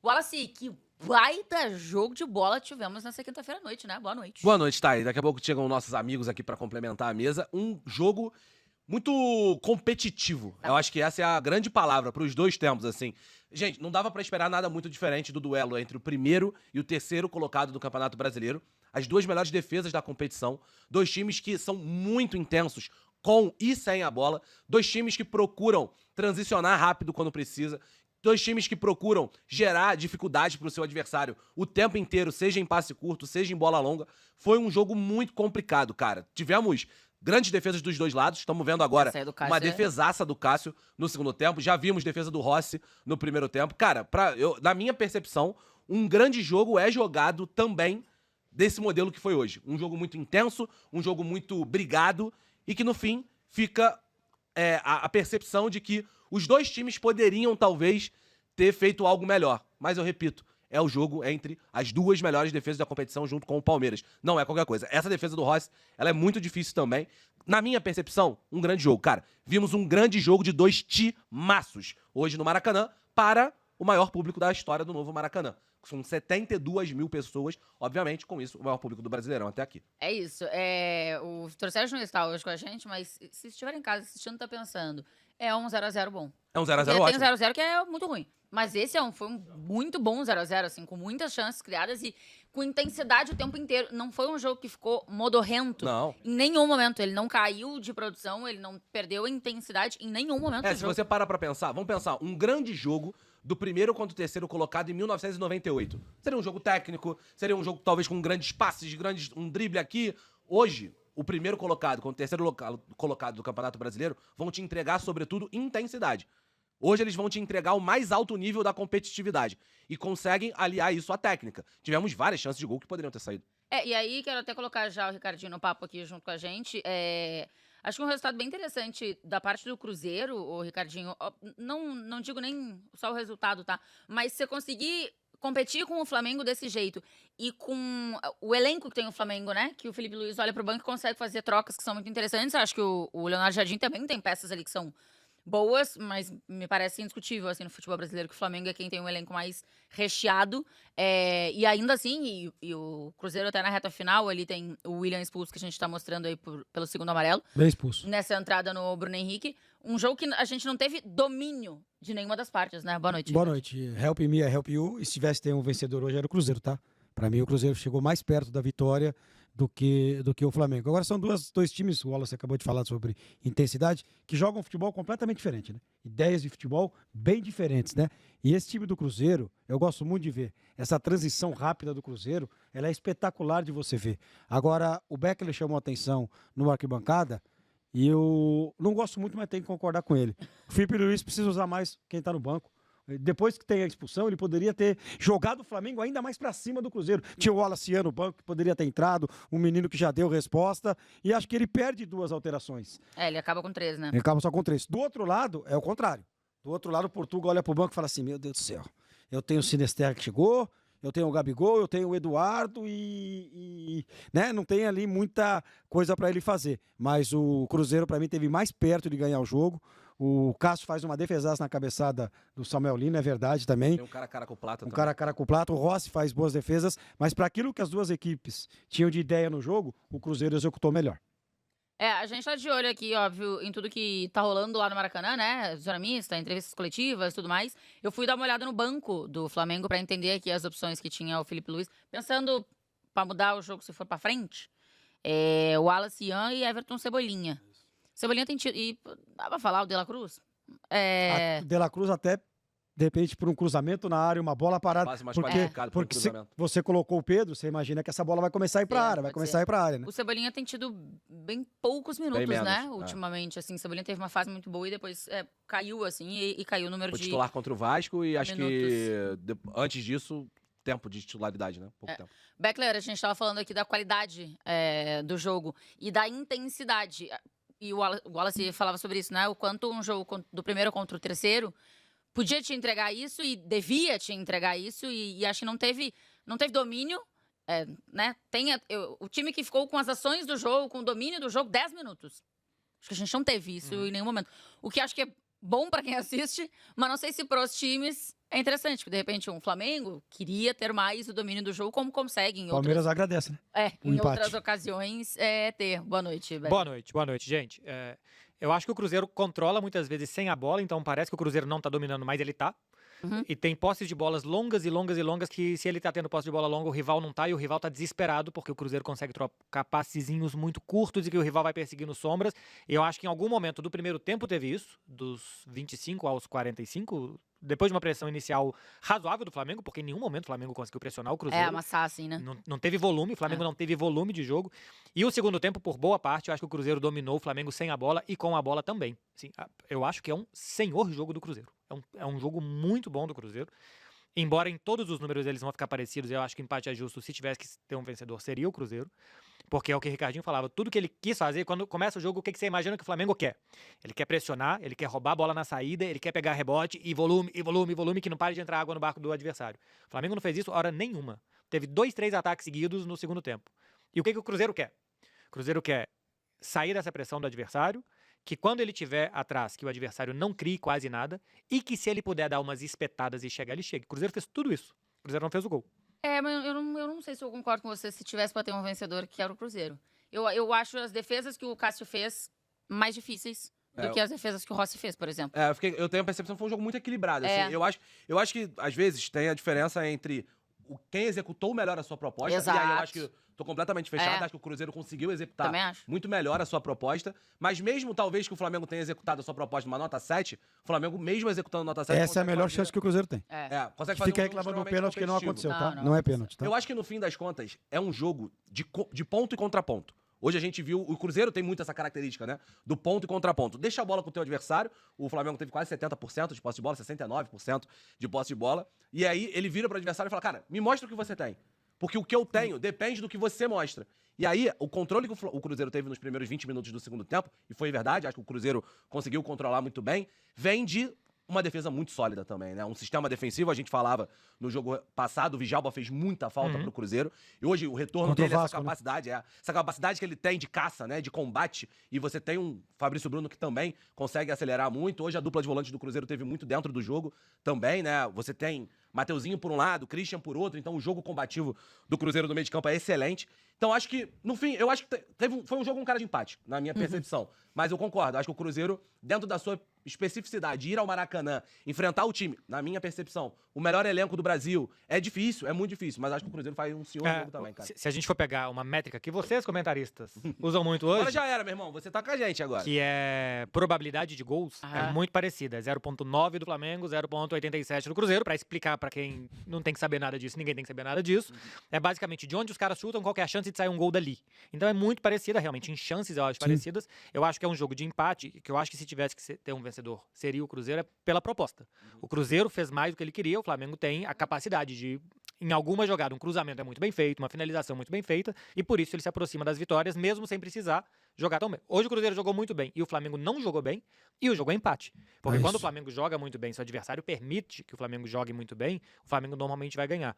Wallace, que baita jogo de bola tivemos nessa quinta-feira à noite, né? Boa noite. Boa noite, Thay. Daqui a pouco chegam nossos amigos aqui pra complementar a mesa. Um jogo muito competitivo. Eu acho que essa é a grande palavra pros dois tempos, assim. Gente, não dava pra esperar nada muito diferente do duelo entre o primeiro e o terceiro colocado do Campeonato Brasileiro. As duas melhores defesas da competição. Dois times que são muito intensos com e sem a bola. Dois times que procuram transicionar rápido quando precisa. Dois times que procuram gerar dificuldade pro seu adversário o tempo inteiro, seja em passe curto, seja em bola longa. Foi um jogo muito complicado, cara. Tivemos grandes defesas dos dois lados. Estamos vendo agora uma defesaça do Cássio no segundo tempo. Já vimos defesa do Rossi no primeiro tempo. Cara, na minha percepção, um grande jogo é jogado também desse modelo que foi hoje. Um jogo muito intenso, um jogo muito brigado e que no fim fica a percepção de que os dois times poderiam talvez ter feito algo melhor. Mas eu repito, é o jogo entre as duas melhores defesas da competição junto com o Palmeiras. Não é qualquer coisa. Essa defesa do Rossi, ela é muito difícil também. Na minha percepção, um grande jogo. Cara, vimos um grande jogo de dois timaços hoje no Maracanã para o maior público da história do novo Maracanã. São 72 mil pessoas, obviamente, com isso, o maior público do Brasileirão até aqui. É isso. O Vitor Sérgio não está hoje com a gente, mas se estiver em casa assistindo, tá pensando, é um 0x0 bom. É um 0x0 ótimo. Tem um 0x0 que é muito ruim. Mas esse foi um muito bom 0x0, assim, com muitas chances criadas e com intensidade o tempo inteiro. Não foi um jogo que ficou modorrento. Não. Em nenhum momento. Ele não caiu de produção, ele não perdeu a intensidade em nenhum momento do se jogo. você para pra pensar, vamos pensar, um grande jogo do primeiro contra o terceiro colocado em 1998. Seria um jogo técnico, seria um jogo talvez com grandes passes, um drible aqui. Hoje, o primeiro colocado contra o terceiro colocado do Campeonato Brasileiro vão te entregar, sobretudo, intensidade. Hoje eles vão te entregar o mais alto nível da competitividade. E conseguem aliar isso à técnica. Tivemos várias chances de gol que poderiam ter saído. E aí, quero até colocar já o Ricardinho no papo aqui junto com a gente. Acho que um resultado bem interessante da parte do Cruzeiro, o Ricardinho. Não digo nem só o resultado, tá? Mas você conseguir competir com o Flamengo desse jeito e com o elenco que tem o Flamengo, né? Que o Felipe Luiz olha pro banco e consegue fazer trocas que são muito interessantes. Eu acho que o Leonardo Jardim também tem peças ali que são boas, mas me parece indiscutível, assim, no futebol brasileiro, que o Flamengo é quem tem um elenco mais recheado. E ainda assim, e o Cruzeiro até na reta final, ali tem o William expulso, que a gente tá mostrando aí pelo segundo amarelo. Bem expulso. Nessa entrada no Bruno Henrique. Um jogo que a gente não teve domínio de nenhuma das partes, né? Boa noite. Boa noite. Help me, help you. E se tivesse ter um vencedor hoje, era o Cruzeiro, tá? Pra mim, o Cruzeiro chegou mais perto da vitória do que o Flamengo. Agora são dois times, o Wallace acabou de falar sobre intensidade, que jogam futebol completamente diferente, né? Ideias de futebol bem diferentes, né? E esse time do Cruzeiro, eu gosto muito de ver. Essa transição rápida do Cruzeiro, ela é espetacular de você ver. Agora, o Beckler chamou a atenção no arquibancada, e eu não gosto muito, mas tenho que concordar com ele. O Felipe Luiz precisa usar mais quem tá no banco. Depois que tem a expulsão, ele poderia ter jogado o Flamengo ainda mais pra cima do Cruzeiro. Tinha o Wallace no banco, que poderia ter entrado, um menino que já deu resposta, e acho que ele perde duas alterações. Ele acaba com 3, né? Ele acaba só com 3. Do outro lado, é o contrário. Do outro lado, o Portugal olha pro banco e fala assim, meu Deus do céu, eu tenho o Sinister que chegou, eu tenho o Gabigol, eu tenho o Eduardo né, não tem ali muita coisa pra ele fazer. Mas o Cruzeiro, pra mim, teve mais perto de ganhar o jogo. O Cássio faz uma defesaça na cabeçada do Samuel Lino, é verdade também. Tem um cara a cara com o Plata também. Um cara a cara com o Plata. O Rossi faz boas defesas, mas para aquilo que as duas equipes tinham de ideia no jogo, o Cruzeiro executou melhor. A gente tá de olho aqui, óbvio, em tudo que tá rolando lá no Maracanã, né? Zona mista, entrevistas coletivas, tudo mais. Eu fui dar uma olhada no banco do Flamengo pra entender aqui as opções que tinha o Felipe Luiz, pensando pra mudar o jogo se for pra frente. O Wallace Ian e Everton Cebolinha. Cebolinha tem tido. E dá pra falar o De La Cruz? A De La Cruz até, de repente, por um cruzamento na área, uma bola parada. Porque você colocou o Pedro, você imagina que essa bola vai começar a ir pra área, vai começar a ir pra área, né? O Cebolinha tem tido bem poucos minutos, menos, né? Ultimamente, assim. O Cebolinha teve uma fase muito boa e depois caiu, assim, e caiu o número Foi de titular contra o Vasco e acho minutos. que antes disso, tempo de titularidade, né? Pouco tempo. Beckler, a gente tava falando aqui da qualidade do jogo e da intensidade. E o Wallace falava sobre isso, né? O quanto um jogo do primeiro contra o terceiro podia te entregar isso e devia te entregar isso. E acho que não teve domínio, né? O time que ficou com as ações do jogo, com o domínio do jogo, 10 minutos. Acho que a gente não teve isso em nenhum momento. O que acho que é bom pra quem assiste, mas não sei se pros times é interessante, porque de repente um Flamengo queria ter mais o domínio do jogo, como consegue em Palmeiras outras, agradece, né? O em empate. outras ocasiões ter. Boa noite, Beto. Boa noite, gente. Eu acho que o Cruzeiro controla muitas vezes sem a bola, então parece que o Cruzeiro não tá dominando, mas ele tá. Uhum. E tem posses de bolas longas e longas e longas que se ele tá tendo posse de bola longa, o rival não tá, e o rival tá desesperado, porque o Cruzeiro consegue trocar passezinhos muito curtos e que o rival vai perseguindo sombras. E eu acho que em algum momento do primeiro tempo teve isso, dos 25 aos 45, depois de uma pressão inicial razoável do Flamengo, porque em nenhum momento o Flamengo conseguiu pressionar o Cruzeiro. Amassar assim, né? Não teve volume, o Flamengo não teve volume de jogo. E o segundo tempo, por boa parte, eu acho que o Cruzeiro dominou o Flamengo sem a bola e com a bola também. Assim, eu acho que é um senhor jogo do Cruzeiro. É um jogo muito bom do Cruzeiro. Embora em todos os números eles vão ficar parecidos, eu acho que empate é justo. Se tivesse que ter um vencedor, seria o Cruzeiro. Porque é o que o Ricardinho falava. Tudo que ele quis fazer, quando começa o jogo, o que você imagina que o Flamengo quer? Ele quer pressionar, ele quer roubar a bola na saída, ele quer pegar rebote e volume, que não pare de entrar água no barco do adversário. O Flamengo não fez isso hora nenhuma. Teve 2, 3 ataques seguidos no segundo tempo. E o que o Cruzeiro quer? O Cruzeiro quer sair dessa pressão do adversário, que quando ele tiver atrás, que o adversário não crie quase nada, e que se ele puder dar umas espetadas e chegar, ele chega. O Cruzeiro fez tudo isso. O Cruzeiro não fez o gol. Mas eu não sei se eu concordo com você se tivesse pra ter um vencedor que era o Cruzeiro. Eu acho as defesas que o Cássio fez mais difíceis do que as defesas que o Rossi fez, por exemplo. Eu tenho a percepção que foi um jogo muito equilibrado. Assim. Eu acho que, às vezes, tem a diferença entre quem executou melhor a sua proposta. Exato. E aí eu acho que tô completamente fechado. Acho que o Cruzeiro conseguiu executar muito melhor a sua proposta. Mas mesmo, talvez, que o Flamengo tenha executado a sua proposta numa nota 7, o Flamengo, mesmo executando nota 7... Essa é a melhor chance que o Cruzeiro tem. Consegue fazer Fica reclamando um pênalti que não aconteceu, tá? Não. Não é pênalti, tá? Eu acho que, no fim das contas, é um jogo de ponto e contraponto. Hoje a gente viu, o Cruzeiro tem muito essa característica, né? Do ponto e contraponto. Deixa a bola com o teu adversário, o Flamengo teve quase 70% de posse de bola, 69% de posse de bola, e aí ele vira pro adversário e fala, cara, me mostra o que você tem. Porque o que eu tenho depende do que você mostra. E aí, o controle que o Cruzeiro teve nos primeiros 20 minutos do segundo tempo, e foi verdade, acho que o Cruzeiro conseguiu controlar muito bem, vem de uma defesa muito sólida também, né? Um sistema defensivo, a gente falava no jogo passado, o Djalma fez muita falta pro Cruzeiro. E hoje o retorno Contra o dele, Vasco, essa capacidade que ele tem de caça, né? De combate. E você tem um Fabrício Bruno que também consegue acelerar muito. Hoje a dupla de volantes do Cruzeiro teve muito dentro do jogo também, né? Você tem Mateuzinho por um lado, Christian por outro. Então o jogo combativo do Cruzeiro no meio de campo é excelente. Então acho que, no fim, eu acho que foi um jogo com cara de empate, na minha percepção. Mas eu concordo, acho que o Cruzeiro, dentro da sua especificidade, ir ao Maracanã, enfrentar o time, na minha percepção, o melhor elenco do Brasil, é difícil, é muito difícil, mas acho que o Cruzeiro faz um senhor jogo também, cara. Se a gente for pegar uma métrica que vocês, comentaristas, usam muito hoje... Agora já era, meu irmão, você tá com a gente agora. Que é probabilidade de gols, é muito parecida. É 0,9 do Flamengo, 0,87 do Cruzeiro. Pra explicar pra quem não tem que saber nada disso, ninguém tem que saber nada disso. É basicamente de onde os caras chutam, qual que é a chance de sair um gol dali. Então é muito parecida, realmente. Em chances, eu acho parecidas. Eu acho que é um jogo de empate, que eu acho que se tivesse que ter um vencedor, seria o Cruzeiro, é pela proposta. O Cruzeiro fez mais do que ele queria, o Flamengo tem a capacidade de, em alguma jogada, um cruzamento é muito bem feito, uma finalização muito bem feita, e por isso ele se aproxima das vitórias, mesmo sem precisar jogar tão bem. Hoje o Cruzeiro jogou muito bem, e o Flamengo não jogou bem, e o jogo é empate. Porque quando o Flamengo joga muito bem, se o adversário permite que o Flamengo jogue muito bem, o Flamengo normalmente vai ganhar.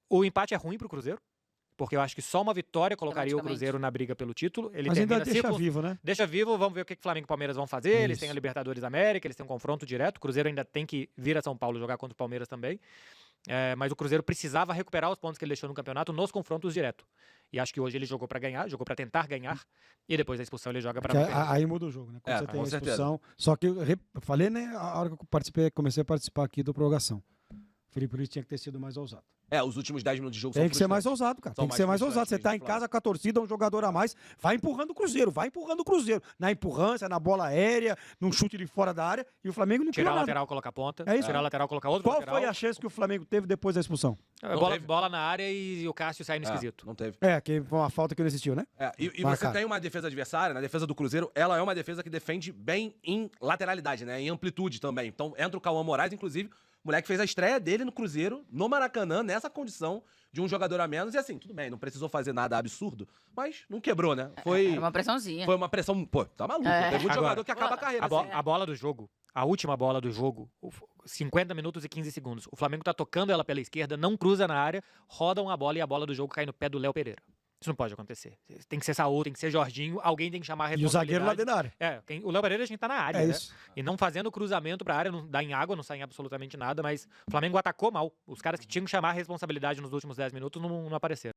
O empate é ruim pro Cruzeiro, porque eu acho que só uma vitória colocaria o Cruzeiro na briga pelo título. Ele mas ainda deixa vivo, né? Deixa vivo, vamos ver o que o Flamengo e o Palmeiras vão fazer. Isso. Eles têm a Libertadores da América, eles têm um confronto direto. O Cruzeiro ainda tem que vir a São Paulo jogar contra o Palmeiras também. Mas o Cruzeiro precisava recuperar os pontos que ele deixou no campeonato nos confrontos diretos. E acho que hoje ele jogou pra ganhar, jogou pra tentar ganhar, e depois da expulsão ele joga pra não perder. Aí muda o jogo, né? Quando você tem a expulsão. Só que eu falei, né, a hora que eu comecei a participar aqui do prorrogação. O Felipe Luiz tinha que ter sido mais ousado. Os últimos 10 minutos de jogo tem que ser mais ousado, cara. Tem que ser mais ousado. Você tá em casa com a torcida, um jogador a mais, vai empurrando o Cruzeiro. Na empurrância, na bola aérea, num chute de fora da área, e o Flamengo não tirar a lateral, colocar a ponta. É isso. Tirar a lateral, colocar outro. Qual foi a chance que o Flamengo teve depois da expulsão? Bola na área e o Cássio saindo esquisito. Não teve. Que foi uma falta que não existiu, né? E você tem uma defesa adversária, na defesa do Cruzeiro, ela é uma defesa que defende bem em lateralidade, né? Em amplitude também. Então entra o Cauã Moraes, inclusive, o moleque fez a estreia dele no Cruzeiro, no Maracanã, nessa condição de um jogador a menos. E assim, tudo bem, não precisou fazer nada absurdo, mas não quebrou, né? Foi uma pressãozinha. Foi uma pressão, pô, tá maluco. Tem muito jogador que acaba a carreira. A bola do jogo, a última bola do jogo, 50 minutos e 15 segundos. O Flamengo tá tocando ela pela esquerda, não cruza na área, rodam a bola e a bola do jogo cai no pé do Léo Pereira. Isso não pode acontecer. Tem que ser Saúl, tem que ser Jorginho, alguém tem que chamar a E o zagueiro lá responsabilidade. dentro da área. O Léo Pereira a gente tá na área, É né? isso. E não fazendo cruzamento pra área, não dá em água, não sai em absolutamente nada, mas o Flamengo atacou mal. Os caras que tinham que chamar a responsabilidade nos últimos 10 minutos não apareceram.